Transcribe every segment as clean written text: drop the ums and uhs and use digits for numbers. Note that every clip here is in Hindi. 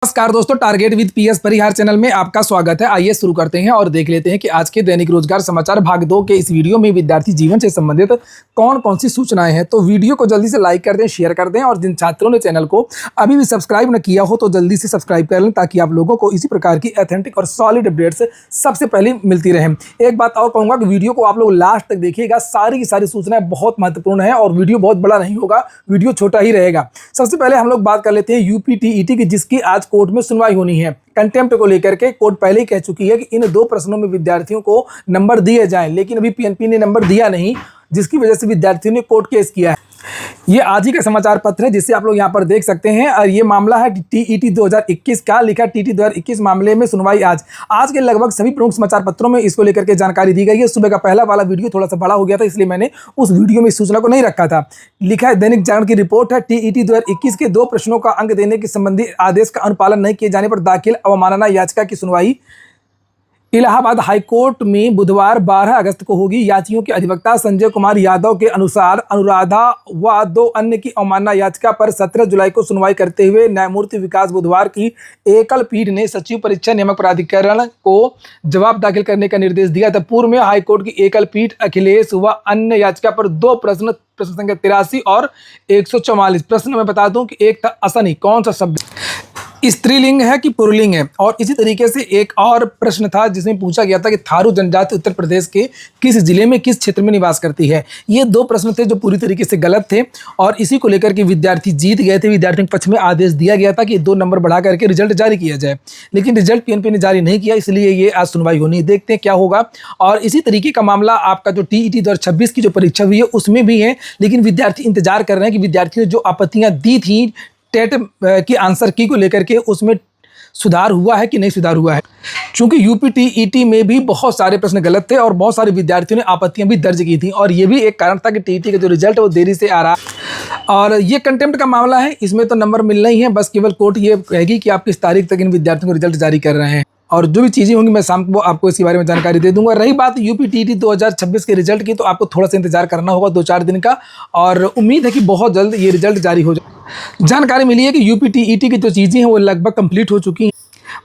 नमस्कार दोस्तों, target with PS Parihar channel में आपका स्वागत है। आइए शुरू करते हैं और देख लेते हैं कि आज के दैनिक रोजगार समाचार भाग 2 के इस वीडियो में विद्यार्थी जीवन से संबंधित कौन कौन सी सूचनाएं हैं। तो वीडियो को जल्दी से लाइक कर दें, शेयर कर दें और जिन छात्रों ने चैनल को अभी भी सब्सक्राइब न किया हो तो जल्दी से सब्सक्राइब कर लें ताकि आप लोगों को इसी प्रकार की ऑथेंटिक और सॉलिड अपडेट्स सबसे पहले मिलती रहे। एक बात और कहूँगा कि वीडियो को आप लोग लास्ट तक देखिएगा, सारी की सारी सूचनाएं बहुत महत्वपूर्ण है और वीडियो बहुत बड़ा नहीं होगा, वीडियो छोटा ही रहेगा। सबसे पहले हम लोग बात कर लेते हैं यूपी टीईटी की, जिसकी आज कोर्ट में सुनवाई होनी है। कंटेम्प्ट को लेकर के कोर्ट पहले ही कह चुकी है कि इन 2 प्रश्नों में विद्यार्थियों को नंबर दिए जाएं, लेकिन अभी पीएनपी ने नंबर दिया नहीं, जिसकी वजह से विद्यार्थियों ने कोर्ट केस किया है। ये आज ही का समाचार पत्र है जिसे आप लोग यहाँ पर देख सकते हैं और ये मामला है टीईटी 2021 का। लिखा टीईटी 2021 मामले में सुनवाई आज के लगभग सभी प्रमुख समाचार पत्रों में इसको लेकर के जानकारी दी गई है। सुबह का पहला वाला वीडियो थोड़ा सा बड़ा हो गया था, इसलिए मैंने उस वीडियो में इस सूचना को नहीं रखा था। लिखा है दैनिक जागरण की रिपोर्ट है, टीईटी 2021 के 2 प्रश्नों का अंक देने के संबंधी आदेश का अनुपालन नहीं किए जाने पर दाखिल अवमानना याचिका की सुनवाई इलाहाबाद हाईकोर्ट में बुधवार 12 अगस्त को होगी। याचियों के अधिवक्ता संजय कुमार यादव के अनुसार अनुराधा व 2 अन्य की अवमानना याचिका पर 17 जुलाई को सुनवाई करते हुए न्यायमूर्ति विकास बुधवार की एकल पीठ ने सचिव परीक्षा नियामक प्राधिकरण को जवाब दाखिल करने का निर्देश दिया था। पूर्व में हाईकोर्ट की एकल पीठ अखिलेश व अन्य याचिका पर 2 प्रश्न संख्या 83 और 144 प्रश्न में बता दूं कि एक था असनी, कौन सा शब्द स्त्रीलिंग है कि पुल्लिंग है, और इसी तरीके से एक और प्रश्न था जिसमें पूछा गया था कि थारू जनजाति उत्तर प्रदेश के किस जिले में किस क्षेत्र में निवास करती है। ये 2 प्रश्न थे जो पूरी तरीके से गलत थे और इसी को लेकर के विद्यार्थी जीत गए थे। विद्यार्थियों के पक्ष में आदेश दिया गया था कि 2 नंबर बढ़ा करके रिजल्ट जारी किया जाए, लेकिन रिजल्ट पीएनपी ने जारी नहीं किया, इसलिए ये आज सुनवाई होनी है। देखते हैं क्या होगा। और इसी तरीके का मामला आपका जो टीईटी 2026 की जो परीक्षा हुई है उसमें भी है, लेकिन विद्यार्थी इंतजार कर रहे हैं कि विद्यार्थियों ने जो आपत्तियां दी थी टेट की आंसर की को लेकर के उसमें सुधार हुआ है कि नहीं सुधार हुआ है। चूंकि यूपी टीईटी में भी बहुत सारे प्रश्न गलत थे और बहुत सारे विद्यार्थियों ने आपत्तियां भी दर्ज की थी और ये भी एक कारण था कि टीईटी का जो रिजल्ट है वो देरी से आ रहा है। और ये कंटेम्प्ट का मामला है, इसमें तो नंबर मिलना ही है, बस केवल कोर्ट ये कहेगी कि आप किस तारीख तक इन विद्यार्थियों को रिजल्ट जारी कर रहे हैं और जो भी चीज़ें होंगी मैं शाम को आपको इसके बारे में जानकारी दे दूंगा। रही बात यूपी टीईटी 2026 के रिजल्ट की, तो आपको थोड़ा सा इंतजार करना होगा 2-4 दिन का और उम्मीद है कि बहुत जल्द ये रिजल्ट जारी हो जाए। जानकारी मिली है कि यूपी टीईटी की जो चीज़ें हैं वो लगभग कंप्लीट हो चुकी हैं,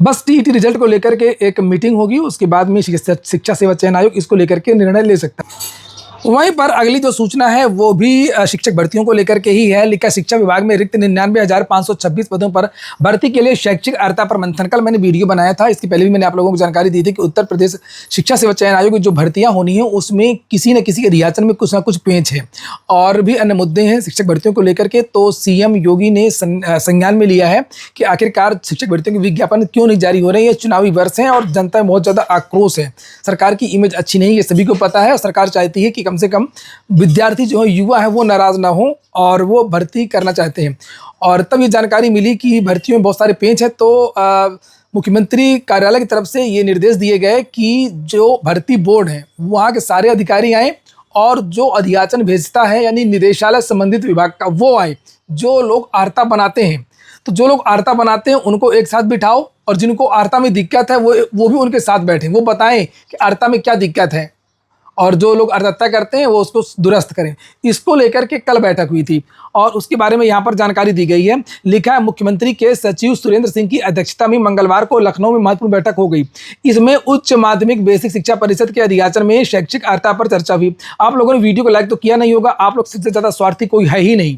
बस टीईटी रिजल्ट को लेकर के एक मीटिंग होगी, उसके बाद में शिक्षा सेवा चयन आयोग इसको लेकर के निर्णय ले सकता है। वहीं पर अगली जो सूचना है वो भी शिक्षक भर्तियों को लेकर के ही है। लिखा शिक्षा विभाग में रिक्त 99,526 पदों पर भर्ती के लिए शैक्षिक अर्हता पर मंथन। कल मैंने वीडियो बनाया था, इसके पहले भी मैंने आप लोगों को जानकारी दी थी कि उत्तर प्रदेश शिक्षा सेवा चयन आयोग की जो भर्तियां होनी है उसमें किसी न किसी के अध्याचन में कुछ ना कुछ पेंच है और भी अन्य मुद्दे हैं शिक्षक भर्तियों को लेकर के। तो सीएम योगी ने संज्ञान में लिया है कि आखिरकार शिक्षक भर्तियों के विज्ञापन क्यों नहीं जारी हो रहे हैं। ये चुनावी वर्ष है और जनता में बहुत ज़्यादा आक्रोश है, सरकार की इमेज अच्छी नहीं है, सभी को पता है और सरकार चाहती है कि कम से कम विद्यार्थी जो है, युवा है, वो नाराज ना हो और वो भर्ती करना चाहते हैं। और तब ये जानकारी मिली कि भर्तियों में बहुत सारे पेंच है, तो मुख्यमंत्री कार्यालय की तरफ से ये निर्देश दिए गए कि जो भर्ती बोर्ड है वहाँ के सारे अधिकारी आए और जो अध्याचन भेजता है यानी निदेशालय संबंधित विभाग का वो आए। जो लोग आर्ता बनाते हैं, तो जो लोग आर्ता बनाते हैं उनको एक साथ बिठाओ और जिनको आर्ता में दिक्कत है वो भी उनके साथ बैठें, वो बताएं कि आर्ता में क्या दिक्कत है और जो लोग अर्हता करते हैं वो उसको दुरुस्त करें। इसको लेकर के कल बैठक हुई थी और उसके बारे में यहाँ पर जानकारी दी गई है। लिखा है मुख्यमंत्री के सचिव सुरेंद्र सिंह की अध्यक्षता में मंगलवार को लखनऊ में महत्वपूर्ण बैठक हो गई। इसमें उच्च माध्यमिक बेसिक शिक्षा परिषद के अध्याचन में शैक्षिक अर्हता पर चर्चा हुई। आप लोगों ने वीडियो को लाइक तो किया नहीं होगा, आप लोग सबसे ज़्यादा स्वार्थी कोई है ही नहीं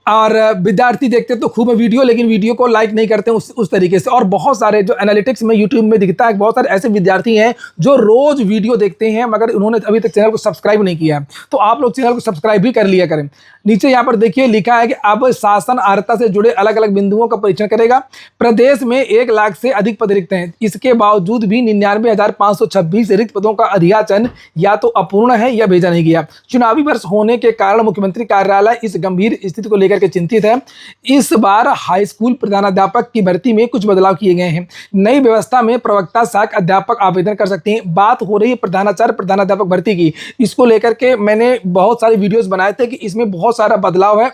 और विद्यार्थी देखते तो खूब है वीडियो, लेकिन वीडियो को लाइक नहीं करते उस तरीके से। और बहुत सारे जो एनालिटिक्स में यूट्यूब में दिखता है, बहुत सारे ऐसे विद्यार्थी हैं जो रोज़ वीडियो देखते हैं मगर उन्होंने अभी तक चैनल को सब्सक्राइब नहीं किया, तो आप लोग चैनल को सब्सक्राइब भी कर लिया करें। नीचे यहाँ पर देखिए लिखा है कि अब शासन अर्हता से जुड़े अलग अलग बिंदुओं का परीक्षण करेगा। प्रदेश में 1 लाख से अधिक पद रिक्त हैं, इसके बावजूद भी 99,526 रिक्त पदों का अध्याचन या तो अपूर्ण है या भेजा नहीं गया। चुनावी वर्ष होने के कारण मुख्यमंत्री कार्यालय इस गंभीर स्थिति को लेकर के चिंतित है। इस बार हाई स्कूल प्रधानाध्यापक की भर्ती में कुछ बदलाव किए गए हैं। नई व्यवस्था में प्रवक्ता सहायक अध्यापक आवेदन कर सकते हैं। बात हो रही है प्रधानाचार्य प्रधानाध्यापक भर्ती की, इसको लेकर के मैंने बहुत सारे वीडियोस बनाए थे कि इसमें बहुत सारा बदलाव है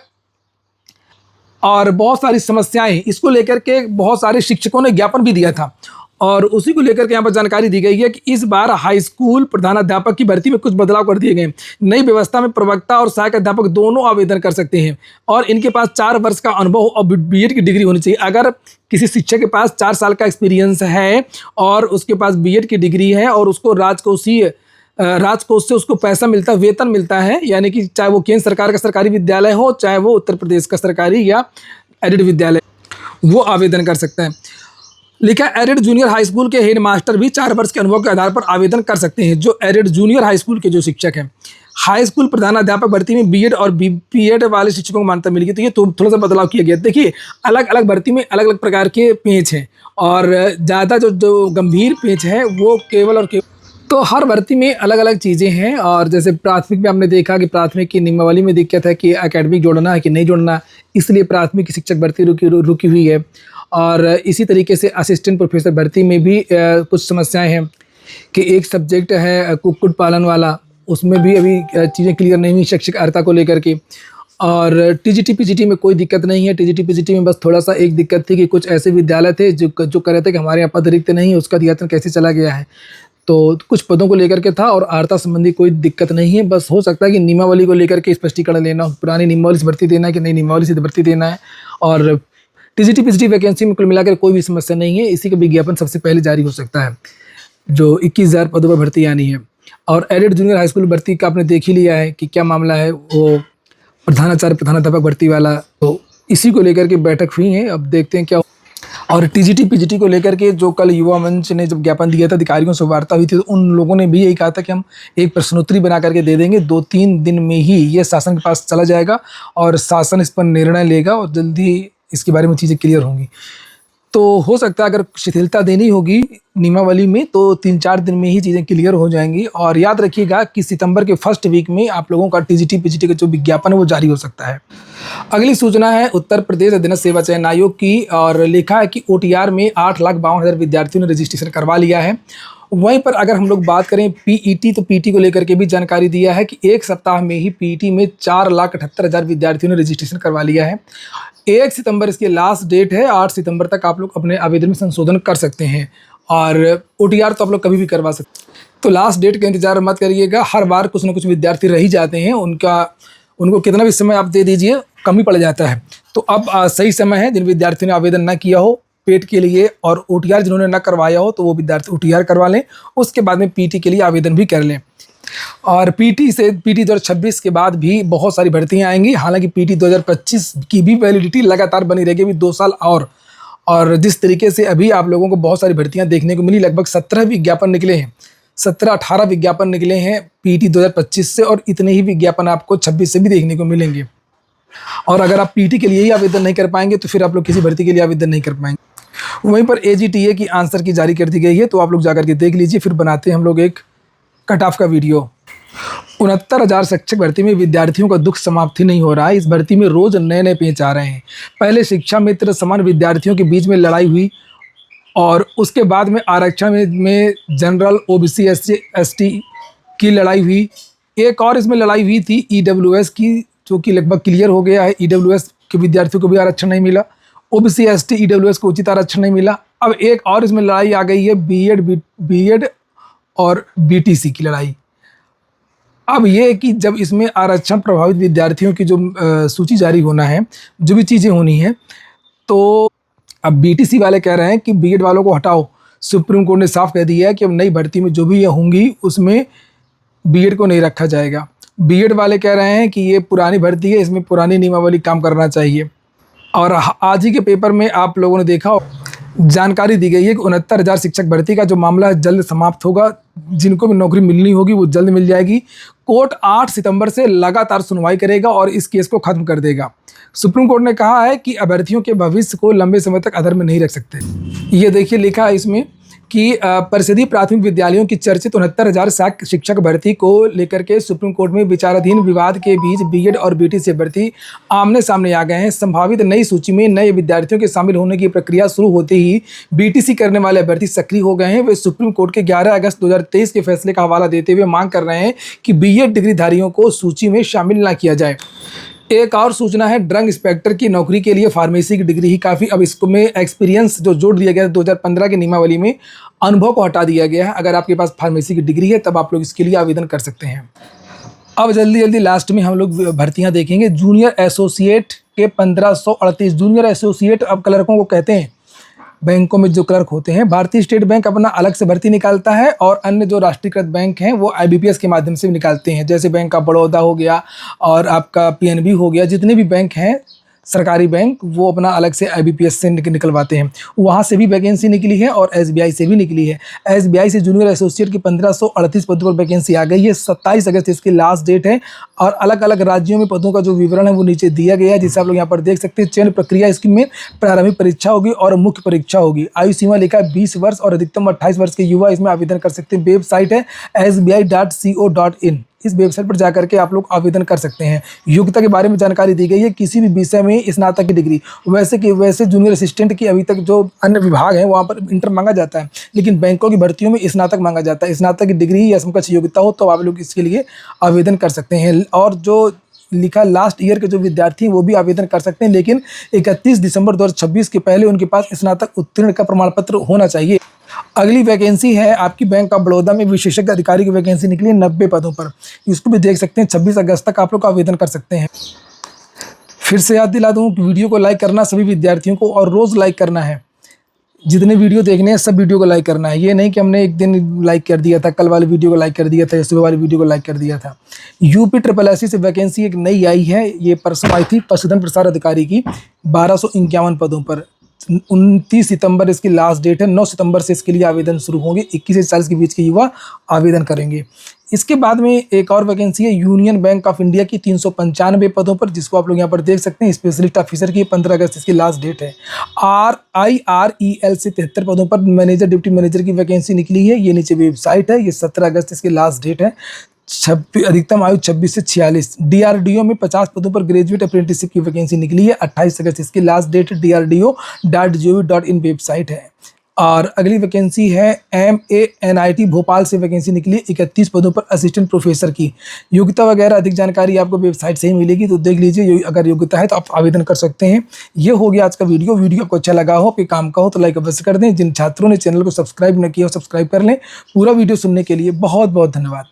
और बहुत सारी समस्याएं, इसको लेकर के बहुत सारे शिक्षकों ने ज्ञापन भी दिया था और उसी को लेकर के यहाँ पर जानकारी दी गई है कि इस बार हाई स्कूल प्रधानाध्यापक की भर्ती में कुछ बदलाव कर दिए गए। नई व्यवस्था में प्रवक्ता और सहायक अध्यापक दोनों आवेदन कर सकते हैं और इनके पास 4 वर्ष का अनुभव और बीएड की डिग्री होनी चाहिए। अगर किसी शिक्षक के पास 4 साल का एक्सपीरियंस है और उसके पास बीएड की डिग्री है और उसको राजकोष से उसको पैसा मिलता है, वेतन मिलता है, यानी कि चाहे वो केंद्र सरकार का सरकारी विद्यालय हो, चाहे वो उत्तर प्रदेश का सरकारी या एडेड विद्यालय, वो आवेदन कर सकता है। लिखा एडेड जूनियर हाई स्कूल के हेड मास्टर भी 4 वर्ष के अनुभव के आधार पर आवेदन कर सकते हैं। जो एडेड जूनियर हाई स्कूल के जो शिक्षक हैं, हाई स्कूल प्रधानाध्यापक भर्ती में बीएड और बीपीएड वाले शिक्षकों को मान्यता मिलेगी। तो ये थोड़ा सा बदलाव किया गया। देखिए, अलग अलग भर्ती में अलग अलग प्रकार के पेच हैं और ज़्यादा जो गंभीर पेच है वो केवल और केवल, तो हर भर्ती में अलग अलग चीज़ें हैं। और जैसे प्राथमिक में हमने देखा कि प्राथमिक की नियमावली में दिक्कत है कि एकेडमिक जोड़ना है कि नहीं जोड़ना, इसलिए प्राथमिक की शिक्षक भर्ती रुकी हुई है। और इसी तरीके से असिस्टेंट प्रोफेसर भर्ती में भी कुछ समस्याएं हैं कि एक सब्जेक्ट है कुक्कुट पालन वाला, उसमें भी अभी चीज़ें क्लियर नहीं हुई शैक्षिक अर्हता को लेकर के। और टीजीटी पीजीटी में कोई दिक्कत नहीं है। टीजीटी पीजीटी में बस थोड़ा सा एक दिक्कत थी कि कुछ ऐसे विद्यालय थे जो कह रहे थे कि हमारे यहाँ पद रिक्त नहीं, उसका अध्ययन कैसे चला गया है, तो कुछ पदों को लेकर के था और अर्हता संबंधी कोई दिक्कत नहीं है। बस हो सकता है कि नियमावली को लेकर के स्पष्टीकरण लेना, पुरानी नियमावली से भर्ती देना है कि नई नियमावली से भर्ती देना है। और टीजीटी पीजीटी वैकेंसी में कुल मिलाकर कोई भी समस्या नहीं है। इसी का विज्ञापन सबसे पहले जारी हो सकता है, जो 21,000 पदों पर भर्ती आनी है। और एडेड जूनियर हाई स्कूल भर्ती का आपने देख ही लिया है कि क्या मामला है, वो प्रधानाचार्य प्रधानाध्यापक भर्ती वाला, तो इसी को लेकर के बैठक हुई है। अब देखते हैं क्या। और टीजीटी पीजीटी को लेकर के जो कल युवा मंच ने जब ज्ञापन दिया था, अधिकारियों से वार्ता हुई थी, तो उन लोगों ने भी यही कहा था कि हम एक प्रश्नोत्तरी बना करके दे देंगे, 2-3 दिन में ही ये शासन के पास चला जाएगा और शासन इस पर निर्णय लेगा और जल्दी इसके बारे में चीज़ें क्लियर होंगी। तो हो सकता है अगर शिथिलता देनी होगी नियमावली में तो 3-4 दिन में ही चीज़ें क्लियर हो जाएंगी। और याद रखिएगा कि सितंबर के फर्स्ट वीक में आप लोगों का टीजीटी पीजीटी का जो विज्ञापन है वो जारी हो सकता है। अगली सूचना है उत्तर प्रदेश अधीनस्थ सेवा चयन आयोग की, और लिखा है कि ओटीआर में 8,52,000 विद्यार्थियों ने रजिस्ट्रेशन करवा लिया है। वहीं पर अगर हम लोग बात करें पीईटी, तो पीटी को लेकर के भी जानकारी दिया है कि एक सप्ताह में ही पीईटी में 4,78,000 विद्यार्थियों ने रजिस्ट्रेशन करवा लिया है। 1 सितंबर इसकी लास्ट डेट है, 8 सितंबर तक आप लोग अपने आवेदन में संशोधन कर सकते हैं। और ओटीआर तो आप लोग कभी भी करवा सकते हैं, तो लास्ट डेट का इंतजार मत करिएगा। हर बार कुछ ना कुछ विद्यार्थी रह ही जाते हैं, उनको कितना भी समय आप दे दीजिए कम ही पड़ जाता है। तो अब सही समय है, जिन विद्यार्थियों ने आवेदन ना किया हो पेट के लिए और ओटीआर जिन्होंने ना करवाया हो, तो वो विद्यार्थी ओटीआर करवा लें, उसके बाद में पीटी के लिए आवेदन भी कर लें। और पीटी 2026 के बाद भी बहुत सारी भर्तियां आएंगी। हालांकि पीटी 2025 की भी वैलिडिटी लगातार बनी रहेगी, अभी 2 साल और जिस तरीके से अभी आप लोगों को बहुत सारी भर्तियां देखने को मिली, लगभग 17 विज्ञापन निकले हैं, 17-18 विज्ञापन निकले हैं पीटी 2025 से, और इतने ही विज्ञापन आपको 26 से भी देखने को मिलेंगे। और अगर आप पीटी के लिए ही आवेदन नहीं कर पाएंगे तो फिर आप लोग किसी भर्ती के लिए आवेदन नहीं कर पाएंगे। वहीं पर एजीटीए की आंसर की जारी कर दी गई है, तो आप लोग जाकर के देख लीजिए। फिर बनाते हैं हम लोग एक कट ऑफ का वीडियो। 69,000 शिक्षक भर्ती में विद्यार्थियों का दुख समाप्ति नहीं हो रहा है। इस भर्ती में रोज नए नए पेच आ रहे हैं। पहले शिक्षा मित्र समान विद्यार्थियों के बीच में लड़ाई हुई और उसके बाद में आरक्षण में जनरल ओबीसी एसटी की लड़ाई हुई। एक और इसमें लड़ाई हुई थी ईडब्ल्यूएस की, जो कि लगभग क्लियर हो गया है। ईडब्ल्यूएस के विद्यार्थियों को भी आरक्षण नहीं मिला, ओबीसी एसटी ईडब्ल्यूएस को उचित आरक्षण नहीं मिला। अब एक और इसमें लड़ाई आ गई है बीएड और बीटीसी की लड़ाई। अब ये है कि जब इसमें आरक्षण प्रभावित विद्यार्थियों की जो सूची जारी होना है, जो भी चीज़ें होनी है, तो अब बीटीसी वाले कह रहे हैं कि बीएड वालों को हटाओ। सुप्रीम कोर्ट ने साफ कह दिया है कि अब नई भर्ती में जो भी ये होंगी उसमें बीएड को नहीं रखा जाएगा। बीएड वाले कह रहे हैं कि ये पुरानी भर्ती है, इसमें पुरानी नियमावली काम करना चाहिए। और आज ही के पेपर में आप लोगों ने देखा, जानकारी दी गई है कि 69,000 शिक्षक भर्ती का जो मामला है जल्द समाप्त होगा। जिनको भी नौकरी मिलनी होगी वो जल्द मिल जाएगी। कोर्ट 8 सितंबर से लगातार सुनवाई करेगा और इस केस को खत्म कर देगा। सुप्रीम कोर्ट ने कहा है कि अभ्यर्थियों के भविष्य को लंबे समय तक अधर में नहीं रख सकते। ये देखिए लिखा है इसमें कि परिषदीय प्राथमिक विद्यालयों की चर्चित 69,000 शिक्षक भर्ती को लेकर के सुप्रीम कोर्ट में विचाराधीन विवाद के बीच बीएड और बीटीसी भर्ती आमने सामने आ गए हैं। संभावित नई सूची में नए विद्यार्थियों के शामिल होने की प्रक्रिया शुरू होते ही बीटीसी करने वाले अभ्यर्थी सक्रिय हो गए हैं। वे सुप्रीम कोर्ट के 11 अगस्त 2023 के फैसले का हवाला देते हुए मांग कर रहे हैं कि बीएड डिग्रीधारियों को सूची में शामिल न किया जाए। एक और सूचना है, ड्रग इंस्पेक्टर की नौकरी के लिए फार्मेसी की डिग्री ही काफ़ी। अब इसको में एक्सपीरियंस जो जोड़ दिया गया है 2015 की नियमावली में, अनुभव को हटा दिया गया है। अगर आपके पास फार्मेसी की डिग्री है तब आप लोग इसके लिए आवेदन कर सकते हैं। अब जल्दी लास्ट में हम लोग भर्तियां देखेंगे। जूनियर एसोसिएट के 1538 जूनियर एसोसिएट अब क्लर्कों को कहते हैं। बैंकों में जो क्लर्क होते हैं। भारतीय स्टेट बैंक अपना अलग से भर्ती निकालता है और अन्य जो राष्ट्रीयकृत बैंक हैं वो आईबीपीएस के माध्यम से भी निकालते हैं। जैसे बैंक ऑफ बड़ौदा हो गया और आपका पीएनबी हो गया, जितने भी बैंक हैं सरकारी बैंक, वो अपना अलग से आईबीपीएस से निकलवाते हैं। वहाँ से भी वैकेंसी निकली है और एसबीआई से भी निकली है। एसबीआई से जूनियर एसोसिएट की 1538 पदों पर वैकेंसी आ गई है। 27 अगस्त इसकी लास्ट डेट है और अलग अलग राज्यों में पदों का जो विवरण है वो नीचे दिया गया है, जिसे आप लोग यहाँ पर देख सकते हैं। चयन प्रक्रिया इसकी में प्रारंभिक परीक्षा होगी और मुख्य परीक्षा होगी। आयु सीमा लिखा है 20 वर्ष और अधिकतम 28 वर्ष के युवा इसमें आवेदन कर सकते हैं। वेबसाइट है sbi.co.in। इस वेबसाइट पर जाकर के आप लोग आवेदन कर सकते हैं। योग्यता के बारे में जानकारी दी गई है, किसी भी विषय में स्नातक की डिग्री। वैसे जूनियर असिस्टेंट की अभी तक जो अन्य विभाग हैं वहाँ पर इंटर मांगा जाता है, लेकिन बैंकों की भर्तियों में स्नातक मांगा जाता है। स्नातक की डिग्री या समकक्ष योग्यता हो तो आप लोग इसके लिए आवेदन कर सकते हैं। और जो लिखा लास्ट ईयर के जो विद्यार्थी हैं वो भी आवेदन कर सकते हैं, लेकिन 31 दिसंबर 2026 के पहले उनके पास स्नातक उत्तीर्ण का प्रमाण पत्र होना चाहिए। अगली वैकेंसी है आपकी बैंक ऑफ बड़ौदा में विशेषज्ञ अधिकारी की वैकेंसी निकली है 90 पदों पर। इसको भी देख सकते हैं। 26 अगस्त तक आप लोग आवेदन कर सकते हैं। फिर से याद दिला दूँ कि वीडियो को लाइक करना सभी विद्यार्थियों को और रोज़ लाइक करना है। जितने वीडियो देखने हैं सब वीडियो को लाइक करना है। ये नहीं कि हमने एक दिन लाइक कर दिया था, कल वाली वीडियो को लाइक कर दिया था या सुबह वाली वीडियो को लाइक कर दिया था। यूपी से वैकेंसी एक नई आई है, ये परसों आई थी, पशुधन प्रसार अधिकारी की 1251 पदों पर। 29 सितंबर इसकी लास्ट डेट है। 9 सितंबर से इसके लिए आवेदन शुरू होंगे। 21 से 40 के बीच के युवा आवेदन करेंगे। इसके बाद में एक और वैकेंसी है यूनियन बैंक ऑफ इंडिया की 395 पदों पर, जिसको आप लोग यहाँ पर देख सकते हैं। स्पेशलिस्ट ऑफिसर की 15 अगस्त इसकी लास्ट डेट है। RIREL से 73 पदों पर मैनेजर डिप्टी मैनेजर की वैकेंसी निकली है। ये नीचे वेबसाइट है। ये 17 अगस्त इसकी लास्ट डेट है। अधिकतम आयु 26 से 46। DRDO में 50 पदों पर ग्रेजुएट अप्रेंटिसशिप की वैकेंसी निकली है। 28 अगस्त इसकी लास्ट डेट है। DRDO.gov.in वेबसाइट है। और अगली वैकेंसी है MANIT भोपाल से वैकेंसी निकली 31 पदों पर असिस्टेंट प्रोफेसर की। योग्यता वगैरह अधिक जानकारी आपको वेबसाइट से ही मिलेगी, तो देख लीजिए। अगर योग्यता है तो आप आवेदन कर सकते हैं। ये हो गया आज का वीडियो आपको अच्छा लगा हो, आपके काम का हो तो लाइक अवश्य कर दें। जिन छात्रों ने चैनल को सब्सक्राइब न किया हो सब्सक्राइब कर लें। पूरा वीडियो सुनने के लिए बहुत बहुत धन्यवाद।